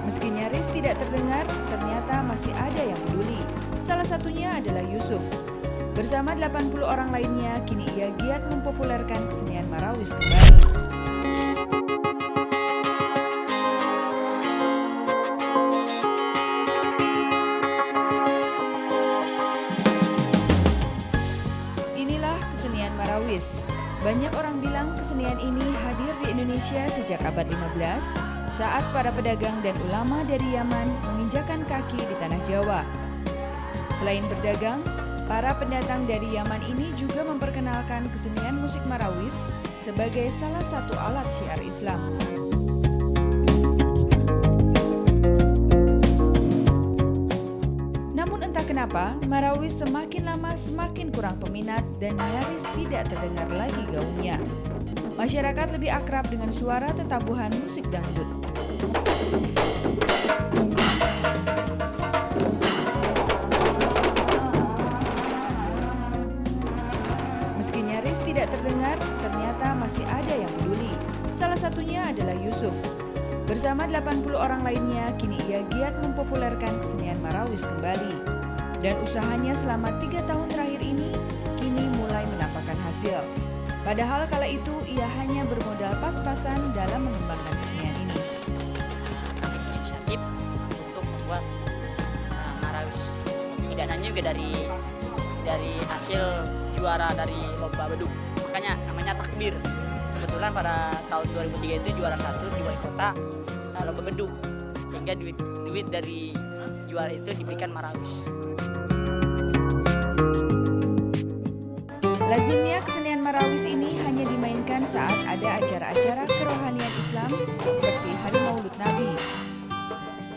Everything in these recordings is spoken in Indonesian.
Meski nyaris tidak terdengar, ternyata masih ada yang peduli. Salah satunya adalah Yusuf. Bersama 80 orang lainnya, kini ia giat mempopulerkan kesenian Marawis kembali. Inilah kesenian Marawis. Banyak orang bilang kesenian ini hadir di Indonesia sejak abad 15 saat para pedagang dan ulama dari Yaman menginjakan kaki di tanah Jawa. Selain berdagang, para pendatang dari Yaman ini juga memperkenalkan kesenian musik Marawis sebagai salah satu alat syiar Islam. Namun entah kenapa, Marawis semakin lama semakin kurang peminat dan nyaris tidak terdengar lagi gaungnya. Masyarakat lebih akrab dengan suara tetabuhan musik dangdut. Meski nyaris tidak terdengar, ternyata masih ada yang peduli. Salah satunya adalah Yusuf. Bersama 80 orang lainnya, kini ia giat mempopulerkan kesenian Marawis kembali. Dan usahanya selama 3 tahun terakhir ini, kini mulai menampakkan hasil. Padahal kala itu ia hanya bermodal pas-pasan dalam mengembangkan kesenian ini. Kami inisiatif untuk membuat Marawis. Dananya juga dari hasil juara dari lomba beduk. Makanya namanya takbir. Kebetulan pada tahun 2003 itu juara 1 di wali kota lomba beduk, sehingga duit dari juara itu diberikan Marawis. Lazimnya kesenian Marawis ini hanya dimainkan saat ada acara-acara kerohanian Islam seperti Hari Maulud Nabi.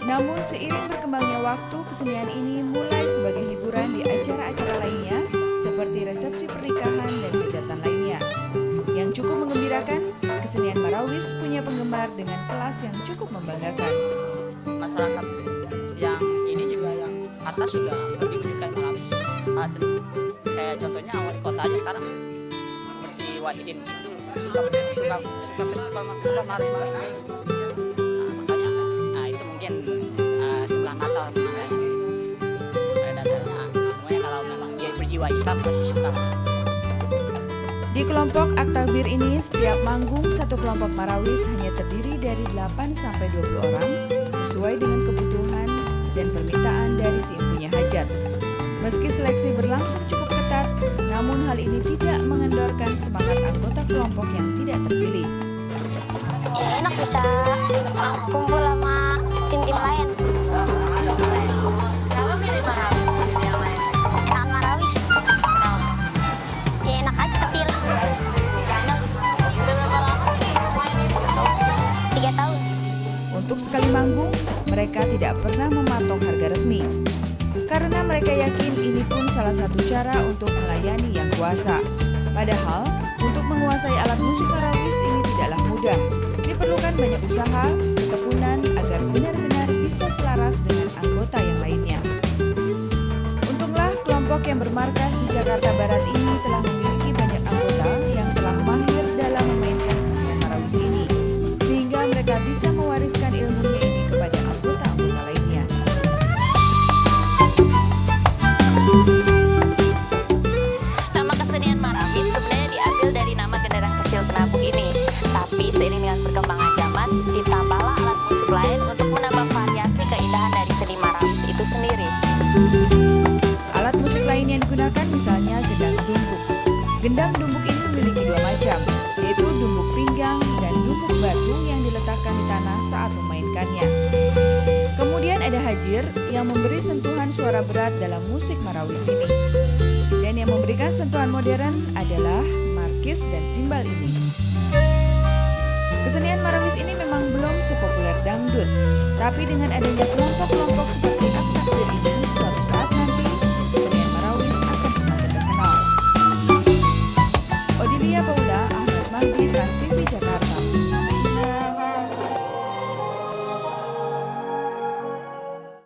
Namun seiring berkembangnya waktu, kesenian ini mulai sebagai hiburan di acara-acara lainnya seperti resepsi pernikahan dan hajatan lainnya. Yang cukup menggembirakan, kesenian Marawis punya penggemar dengan kelas yang cukup membanggakan. Masyarakat yang ini juga yang atas juga lebih menyukai Marawis. Kayak contohnya wali kota aja sekarang seperti Wahidin itu suka festival Marawis. Makanya itu mungkin sebelah mata orang. Pada dasarnya semuanya kalau memang dia berjiwa Islam pasti suka. Di kelompok At-Takbir ini, setiap manggung satu kelompok Marawis hanya terdiri dari 8-20 orang sesuai dengan kebutuhan dan permintaan dari si ibunya hajat. Meski seleksi berlangsung cukup ketat, namun hal ini tidak mengendorkan semangat anggota kelompok yang tidak terpilih. Ya, enak bisa kumpul sama tim-tim lain. Kenapa pilih Marawis? Enakan Marawis. Ya enak aja kepilih. Berapa lama nih main ini? 3 tahun. Untuk sekali manggung, mereka tidak pernah mematok harga resmi. Karena mereka yakin ini pun salah satu cara untuk melayani yang kuasa. Padahal, untuk menguasai alat musik Marawis ini tidaklah mudah. Diperlukan banyak usaha, ketekunan agar benar-benar bisa selaras dengan anggota yang lainnya. Untunglah kelompok yang bermarkas di Jakarta Barat ini telah memiliki banyak anggota yang telah mahir dalam memainkan kesenian Marawis ini, sehingga mereka bisa mewariskan ilmunya ini kepada anggota-anggota lainnya. Nama kesenian Marawis sebenarnya diambil dari nama kendaraan kecil penampung ini. Tapi seiring dengan perkembangan zaman, ditambahlah alat musik lain untuk menambah variasi keindahan dari seni Marawis itu sendiri. Alat musik lain yang digunakan misalnya gendang dumbuk. Gendang dumbuk ini memiliki 2 macam, yaitu dumbuk pinggang dan dumbuk batu yang diletakkan di tanah saat memainkannya. Kemudian ada hajir yang memberi sentuhan suara berat dalam musik Marawis ini. Dan yang memberikan sentuhan modern adalah markis dan simbal ini. Kesenian Marawis ini memang belum sepopuler dangdut, tapi dengan adanya kelompok-kelompok seperti